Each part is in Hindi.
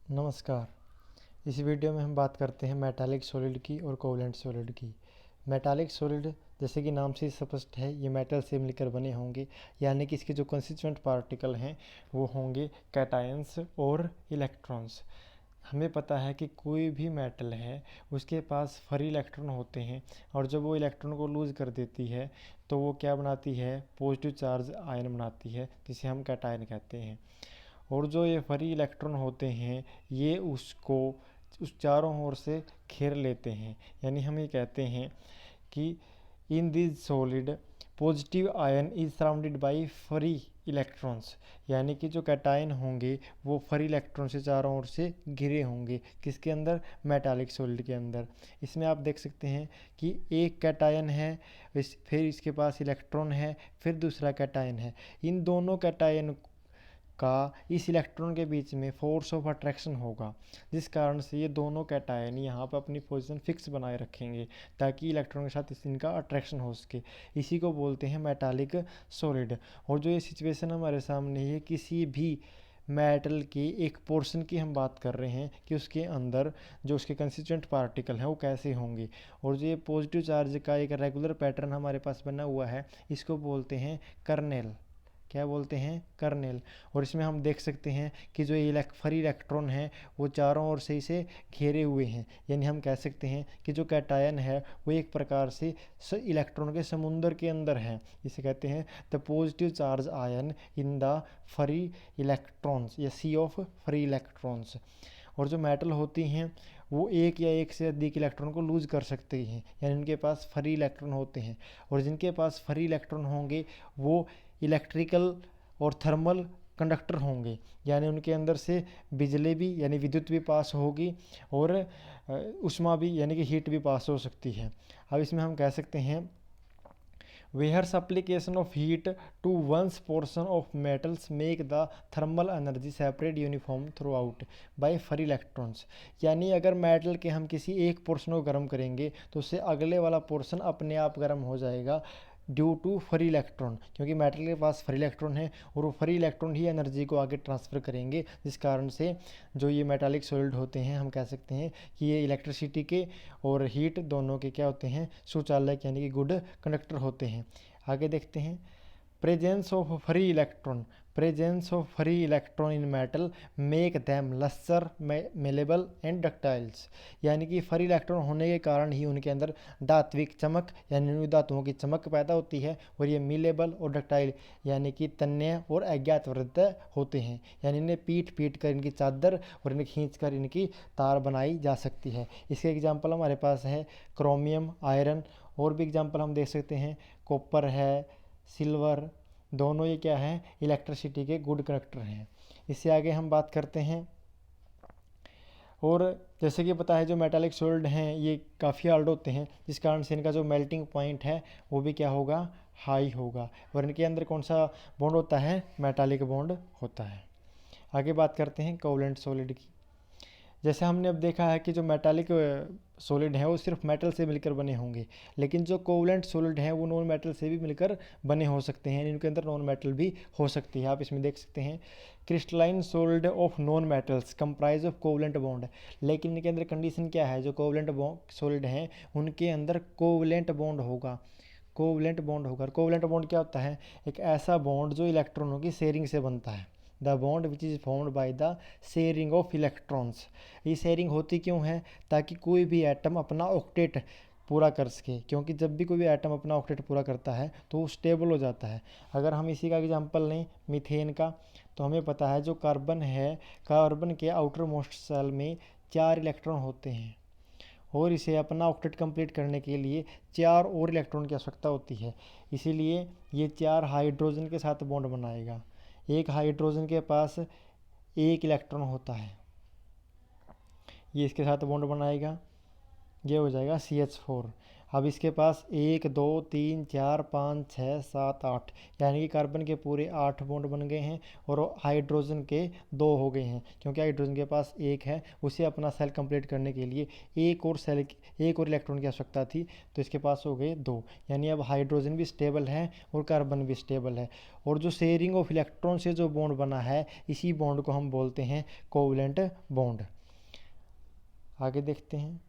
नमस्कार। इस वीडियो में हम बात करते हैं मेटालिक सॉलिड की और कोवलेंट सॉलिड की। मेटालिक सॉलिड जैसे कि नाम से स्पष्ट है, ये मेटल से मिलकर बने होंगे, यानी कि इसके जो कंस्टिट्यूएंट पार्टिकल हैं वो होंगे कैटायंस और इलेक्ट्रॉन्स। हमें पता है कि कोई भी मेटल है उसके पास फ्री इलेक्ट्रॉन होते हैं, और जब वो इलेक्ट्रॉन को लूज़ कर देती है तो वो क्या बनाती है, पॉजिटिव चार्ज आयन बनाती है, जिसे हम कैटायन कहते हैं। और जो ये फ्री इलेक्ट्रॉन होते हैं ये उसको उस चारों ओर से घेर लेते हैं, यानी हम ये कहते हैं कि in this solid positive ion is surrounded by free electrons, यानी कि जो कैटायन होंगे वो फ्री इलेक्ट्रॉन से चारों ओर से घिरे होंगे। किसके अंदर? मेटालिक सॉलिड के अंदर। इसमें आप देख सकते हैं कि एक कैटायन है, फिर इसके पास इलेक्ट्रॉन है, फिर दूसरा कैटायन है। इन दोनों कैटायन का इस इलेक्ट्रॉन के बीच में फोर्स ऑफ अट्रैक्शन होगा, जिस कारण से ये दोनों कैटायन यहाँ पर अपनी पोजीशन फिक्स बनाए रखेंगे ताकि इलेक्ट्रॉन के साथ इनका अट्रैक्शन हो सके। इसी को बोलते हैं मेटालिक सॉलिड। और जो ये सिचुएशन हमारे सामने है, किसी भी मेटल के एक पोर्शन की हम बात कर रहे हैं कि उसके अंदर जो उसके कंस्टिट्यूएंट पार्टिकल हैं वो कैसे होंगे। और जो ये पॉजिटिव चार्ज का एक रेगुलर पैटर्न हमारे पास बना हुआ है, इसको बोलते हैं कर्नेल। क्या बोलते हैं? कर्नेल। और इसमें हम देख सकते हैं कि जो फ्री इलेक्ट्रॉन है वो चारों ओर से इसे घेरे हुए हैं, यानी हम कह सकते हैं कि जो कैटायन है वो एक प्रकार से इलेक्ट्रॉन के समुंदर के अंदर है। इसे कहते हैं the positive charge ion in the free electrons या सी ऑफ फ्री इलेक्ट्रॉन्स। और जो मेटल होती हैं वो एक या एक से अधिक इलेक्ट्रॉन को लूज कर सकते हैं, यानी उनके पास फ्री इलेक्ट्रॉन होते हैं। और जिनके पास फ्री इलेक्ट्रॉन होंगे वो इलेक्ट्रिकल और थर्मल कंडक्टर होंगे, यानी उनके अंदर से बिजली भी यानी विद्युत भी पास होगी और ऊष्मा भी यानी कि हीट भी पास हो सकती है। अब इसमें हम कह सकते हैं Where's application of heat to one's portion of metals make the thermal energy separate uniform throughout by free electrons, यानी अगर मेटल के हम किसी एक पोर्शन को गर्म करेंगे तो उससे अगले वाला पोर्शन अपने आप गर्म हो जाएगा ड्यू टू फ्री इलेक्ट्रॉन, क्योंकि मेटल के पास फ्री इलेक्ट्रॉन है और वो फ्री इलेक्ट्रॉन ही एनर्जी को आगे ट्रांसफ़र करेंगे, जिस कारण से जो ये मेटालिक सॉलिड होते हैं हम कह सकते हैं कि ये इलेक्ट्रिसिटी के और हीट दोनों के क्या होते हैं, सुचालक यानी कि गुड कंडक्टर होते हैं। आगे देखते हैं presence of free electron. Presence of free electron in metal make them lesser malleable and ductiles, यानी कि फ्री इलेक्ट्रॉन होने के कारण ही उनके अंदर धात्विक चमक यानी उन धातुओं की चमक पैदा होती है, और ये मिलेबल और डक्टाइल यानी कि तन्य और अज्ञातवृत्त होते हैं, यानी इन्हें पीट पीट कर इनकी चादर और इन्हें खींच कर इनकी तार बनाई जा सकती है। इसके एग्जाम्पल हमारे पास है क्रोमियम, आयरन, और भी एग्जाम्पल हम देख सकते हैं कॉपर है, सिल्वर, दोनों ये क्या है, इलेक्ट्रिसिटी के गुड कंडक्टर हैं। इससे आगे हम बात करते हैं, और जैसे कि पता है जो मेटालिक सॉलिड हैं ये काफ़ी हार्ड होते हैं, जिस कारण से इनका जो मेल्टिंग पॉइंट है वो भी क्या होगा, हाई होगा। और इनके अंदर कौन सा बॉन्ड होता है, मेटालिक बॉन्ड होता है। आगे बात करते हैं कोवलेंट सॉलिड की। जैसे हमने अब देखा है कि जो मेटालिक सॉलिड हैं वो सिर्फ मेटल से मिलकर बने होंगे, लेकिन जो कोवलेंट सॉलिड हैं वो नॉन मेटल से भी मिलकर बने हो सकते हैं, इनके अंदर नॉन मेटल भी हो सकती है। आप इसमें देख सकते हैं crystalline solid of non metals comprise of covalent bond, लेकिन इनके अंदर कंडीशन क्या है, जो कोवलेंट सॉलिड हैं उनके अंदर कोवलेंट बॉन्ड होगा। कोवलेंट बॉन्ड होगा। कोवलेंट बॉन्ड क्या होता है, एक ऐसा बॉन्ड जो इलेक्ट्रॉनों की शेयरिंग से बनता है। The bond which is formed by the sharing of electrons. ये शेयरिंग होती क्यों है, ताकि कोई भी एटम अपना ऑक्टेट पूरा कर सके, क्योंकि जब भी कोई भी एटम अपना ऑक्टेट पूरा करता है तो वो स्टेबल हो जाता है। अगर हम इसी का एग्जांपल लें मीथेन का, तो हमें पता है जो कार्बन है, कार्बन के आउटर मोस्ट सेल में 4 इलेक्ट्रॉन होते हैं, और इसे अपना ऑक्टेट कंप्लीट करने के लिए 4 और इलेक्ट्रॉन की आवश्यकता होती है। इसीलिए ये 4 हाइड्रोजन के साथ बॉन्ड बनाएगा। एक हाइड्रोजन के पास 1 इलेक्ट्रॉन होता है, ये इसके साथ बॉन्ड बनाएगा, ये हो जाएगा CH4। अब इसके पास 1 2 3 4 5 6 7 8 यानी कि कार्बन के पूरे 8 बॉन्ड बन गए हैं और हाइड्रोजन के 2 हो गए हैं, क्योंकि हाइड्रोजन के पास 1 है, उसे अपना सेल कंप्लीट करने के लिए एक और इलेक्ट्रॉन की आवश्यकता थी, तो इसके पास हो गए 2। यानी अब हाइड्रोजन भी स्टेबल है और कार्बन भी स्टेबल है। और जो शेयरिंग ऑफ इलेक्ट्रॉन से जो बॉन्ड बना है, इसी बॉन्ड को हम बोलते हैं कोवलेंट बॉन्ड। आगे देखते हैं,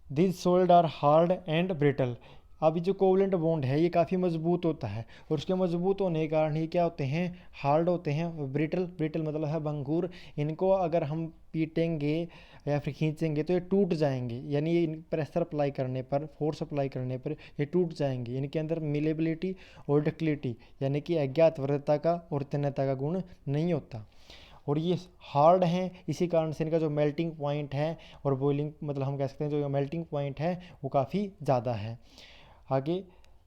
this solid are hard and brittle. अब जो कोवलेंट बॉन्ड है ये काफ़ी मजबूत होता है और उसके मजबूत होने के कारण ये क्या होते हैं, हार्ड होते हैं। ब्रिटल, ब्रिटल मतलब है भंगुर। इनको अगर हम पीटेंगे या फिर खींचेंगे तो ये टूट जाएंगे, यानी ये प्रेशर अप्लाई करने पर, फोर्स अप्लाई करने पर ये टूट जाएंगे। इनके अंदर मिलेबिलिटी और डक्टिलिटी यानी कि अज्ञात वक्रता का और तन्यता का गुण नहीं होता और ये हार्ड हैं, इसी कारण से इनका जो मेल्टिंग पॉइंट है और बॉइलिंग मतलब हम कह सकते हैं जो मेल्टिंग पॉइंट है वो काफ़ी ज़्यादा है। आगे,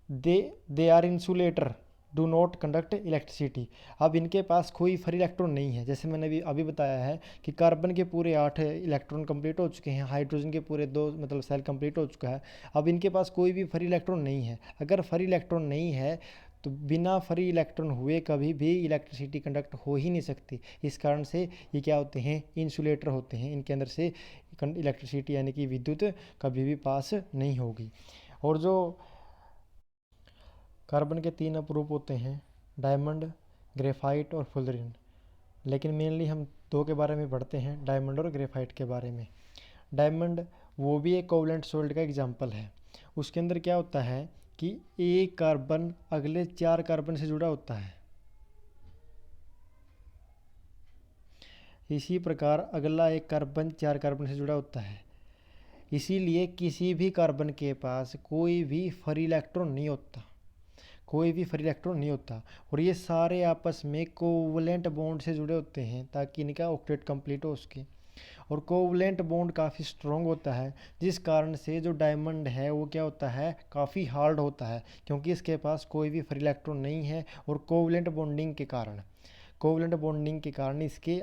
they are insulator, do not conduct electricity. अब इनके पास कोई फ्री इलेक्ट्रॉन नहीं है, जैसे मैंने अभी बताया है कि कार्बन के पूरे 8 इलेक्ट्रॉन कंप्लीट हो चुके हैं, हाइड्रोजन के पूरे 2 मतलब सेल कंप्लीट हो चुका है। अब इनके पास कोई भी फ्री इलेक्ट्रॉन नहीं है। अगर फ्री इलेक्ट्रॉन नहीं है तो बिना फ्री इलेक्ट्रॉन हुए कभी भी इलेक्ट्रिसिटी कंडक्ट हो ही नहीं सकती। इस कारण से ये क्या होते हैं, इंसुलेटर होते हैं। इनके अंदर से इलेक्ट्रिसिटी यानी कि विद्युत कभी भी पास नहीं होगी। और जो कार्बन के 3 अपरूप होते हैं, डायमंड, ग्रेफाइट और फुलरिन, लेकिन मेनली हम 2 के बारे में पढ़ते हैं, डायमंड और ग्रेफाइट के बारे में। डायमंड वो भी एक कोवलेंट सोल्ड का एग्जाम्पल है। उसके अंदर क्या होता है कि एक कार्बन अगले 4 कार्बन से जुड़ा होता है, इसी प्रकार अगला एक कार्बन 4 कार्बन से जुड़ा होता है। इसीलिए किसी भी कार्बन के पास कोई भी फ्री इलेक्ट्रॉन नहीं होता, कोई भी फ्री इलेक्ट्रॉन नहीं होता। और ये सारे आपस में कोवलेंट बॉन्ड से जुड़े होते हैं ताकि इनका ऑक्टेट कंप्लीट हो सके। और कोवलेंट बॉन्ड काफ़ी स्ट्रॉन्ग होता है, जिस कारण से जो डायमंड है वो क्या होता है, काफ़ी हार्ड होता है, क्योंकि इसके पास कोई भी फ्री इलेक्ट्रॉन नहीं है। और कोवलेंट बॉन्डिंग के कारण इसके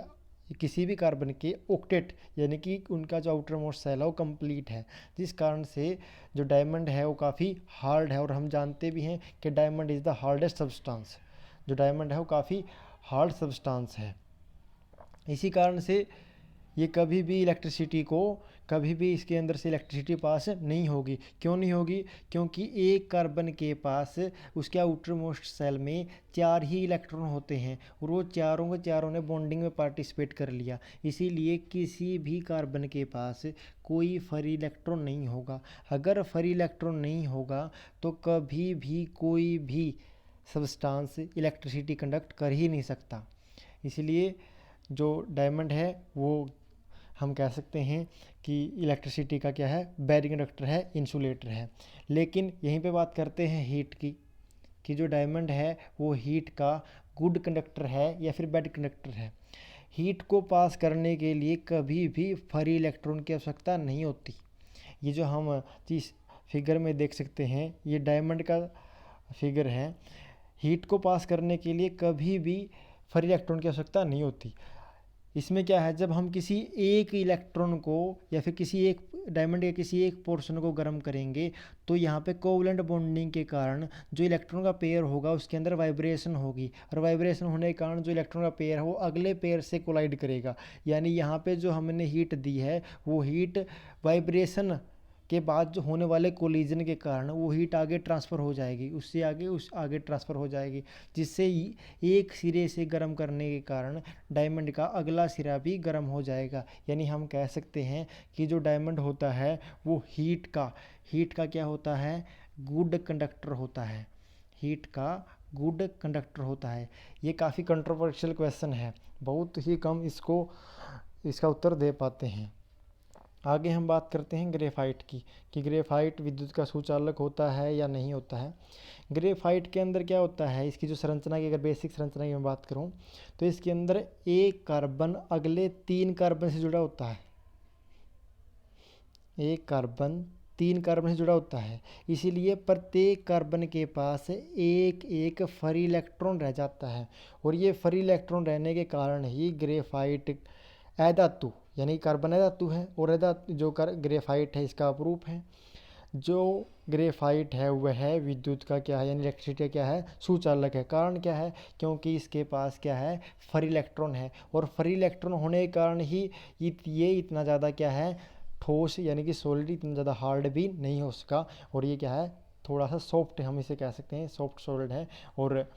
किसी भी कार्बन के ऑक्टेट यानी कि उनका जो आउटर मोस्ट सेल है वो कंप्लीट है, जिस कारण से जो डायमंड है वो काफ़ी हार्ड है। और हम जानते भी हैं कि diamond is the hardest substance, जो डायमंड है वो काफ़ी हार्ड सब्सटेंस है। इसी कारण से ये कभी भी इलेक्ट्रिसिटी को, कभी भी इसके अंदर से इलेक्ट्रिसिटी पास नहीं होगी। क्यों नहीं होगी, क्योंकि एक कार्बन के पास उसके आउटर मोस्ट सेल में 4 ही इलेक्ट्रॉन होते हैं और वो चारों के चारों ने बॉन्डिंग में पार्टिसिपेट कर लिया। इसीलिए किसी भी कार्बन के पास कोई फ्री इलेक्ट्रॉन नहीं होगा। अगर फ्री इलेक्ट्रॉन नहीं होगा तो कभी भी कोई भी सब्सटेंस इलेक्ट्रिसिटी कंडक्ट कर ही नहीं सकता। इसलिए जो डायमंड है वो हम कह सकते हैं कि इलेक्ट्रिसिटी का क्या है, बैड कंडक्टर है, इंसुलेटर है। लेकिन यहीं पे बात करते हैं हीट की, कि जो डायमंड है वो हीट का गुड कंडक्टर है या फिर बैड कंडक्टर है। हीट को पास करने के लिए कभी भी फ्री इलेक्ट्रॉन की आवश्यकता नहीं होती। ये जो हम चीज़ फिगर में देख सकते हैं, ये डायमंड का फिगर है। हीट को पास करने के लिए कभी भी फ्री इलेक्ट्रॉन की आवश्यकता नहीं होती। इसमें क्या है, जब हम किसी एक इलेक्ट्रॉन को या फिर किसी एक डायमंड के किसी एक पोर्शन को गर्म करेंगे तो यहाँ पे कोवलेंट बॉन्डिंग के कारण जो इलेक्ट्रॉन का पेयर होगा उसके अंदर वाइब्रेशन होगी, और वाइब्रेशन होने के कारण जो इलेक्ट्रॉन का पेयर है वो अगले पेयर से कोलाइड करेगा। यानी यहाँ पे जो हमने हीट दी है वो हीट वाइब्रेशन के बाद जो होने वाले कोलिजन के कारण वो हीट आगे ट्रांसफ़र हो जाएगी, उससे आगे आगे ट्रांसफ़र हो जाएगी, जिससे एक सिरे से गर्म करने के कारण डायमंड का अगला सिरा भी गर्म हो जाएगा। यानी हम कह सकते हैं कि जो डायमंड होता है वो हीट का क्या होता है, गुड कंडक्टर होता है, हीट का गुड कंडक्टर होता है। ये काफ़ी कंट्रोवर्शियल क्वेश्चन है, बहुत ही कम इसका उत्तर दे पाते हैं। आगे हम बात करते हैं ग्रेफाइट की, कि ग्रेफाइट विद्युत का सुचालक होता है या नहीं होता है। ग्रेफाइट के अंदर क्या होता है, इसकी जो संरचना की, अगर बेसिक संरचना की मैं बात करूं तो इसके अंदर एक कार्बन अगले 3 कार्बन से जुड़ा होता है, एक कार्बन 3 कार्बन से जुड़ा होता है। इसीलिए प्रत्येक कार्बन के पास एक एक फ्री इलेक्ट्रॉन रह जाता है, और ये फ्री इलेक्ट्रॉन रहने के कारण ही ग्रेफाइट अधातु यानी कार्बन अधातु है, और जो ग्रेफाइट है इसका अपरूप है। जो ग्रेफाइट है वह विद्युत का क्या है, यानी इलेक्ट्रिसिटी का क्या है, सुचालक है। कारण क्या है, क्योंकि इसके पास क्या है, फ्री इलेक्ट्रॉन है, और फ्री इलेक्ट्रॉन होने के कारण ही ये इतना ज़्यादा क्या है, ठोस यानी कि सॉलिड, इतना ज़्यादा हार्ड भी नहीं हो सका, और ये क्या है, थोड़ा सा सॉफ्ट, हम इसे कह सकते हैं सॉफ्ट सॉलिड है। और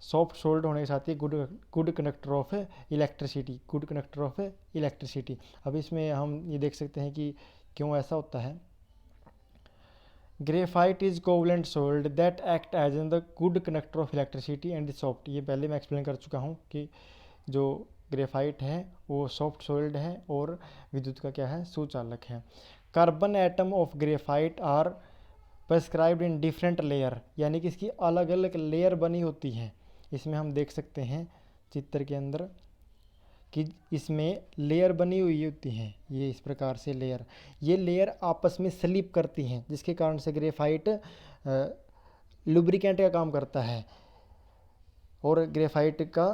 सॉफ्ट सॉलिड होने के साथ ही good conductor of electricity, good conductor of electricity. अब इसमें हम ये देख सकते हैं कि क्यों ऐसा होता है। Graphite is covalent solid that act as in the good conductor of electricity and soft. ये पहले मैं एक्सप्लेन कर चुका हूँ कि जो ग्रेफाइट है वो सॉफ्ट सॉलिड है और विद्युत का क्या है, सुचालक है। Carbon atom of graphite are prescribed in different layer, यानी कि इसकी अलग अलग लेयर बनी होती हैं। इसमें हम देख सकते हैं चित्र के अंदर कि इसमें लेयर बनी हुई होती हैं, ये इस प्रकार से लेयर, ये लेयर आपस में स्लिप करती हैं, जिसके कारण से ग्रेफाइट लुब्रिकेंट का काम करता है। और ग्रेफाइट का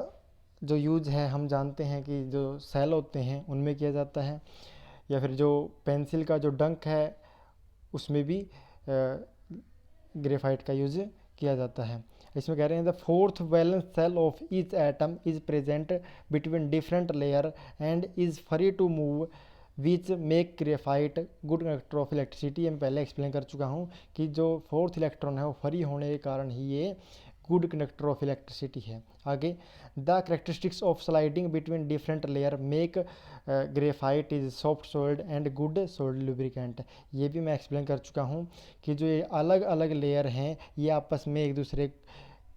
जो यूज है हम जानते हैं कि जो सेल होते हैं उनमें किया जाता है, या फिर जो पेंसिल का जो डंक है उसमें भी ग्रेफाइट का यूज किया जाता है। इसमें कह रहे हैं the fourth valence shell of each atom is present between different layer and is free to move which make graphite good conductor of electricity. मैं पहले एक्सप्लेन कर चुका हूँ कि जो फोर्थ इलेक्ट्रॉन है वो फ्री होने के कारण ही ये गुड कंडक्टर ऑफ इलेक्ट्रिसिटी है। आगे, the characteristics of sliding between different layer make graphite is soft solid and good solid lubricant. ये भी मैं एक्सप्लेन कर चुका हूँ कि जो ये अलग अलग लेयर हैं ये आपस में एक दूसरे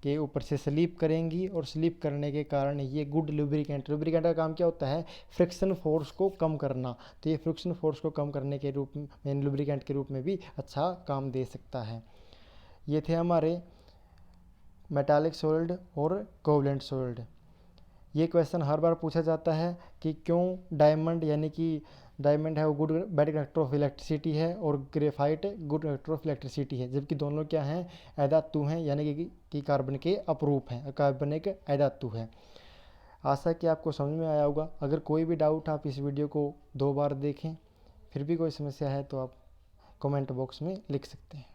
के ऊपर से स्लिप करेंगी, और स्लिप करने के कारण ये गुड लुब्रिकेंट, लुब्रिकेंट का काम क्या होता है, फ्रिक्शन फोर्स को कम करना, तो ये फ्रिक्शन फोर्स को कम करने के रूप में लुब्रिकेंट के रूप में भी अच्छा काम दे सकता है। ये थे हमारे मेटालिक सॉलिड और कोवलेंट सॉलिड। ये क्वेश्चन हर बार पूछा जाता है कि क्यों डायमंड, यानी कि डायमंड है वो good bad conductor of electricity है और graphite good conductor of electricity है, जबकि दोनों क्या हैं, अधातु हैं, यानी कि कार्बन के अपरूप हैं, कार्बन एक अधातु है। आशा कि आपको समझ में आया होगा। अगर कोई भी डाउट आप इस वीडियो को 2 बार देखें, फिर भी कोई समस्या है तो आप कमेंट बॉक्स में लिख सकते हैं।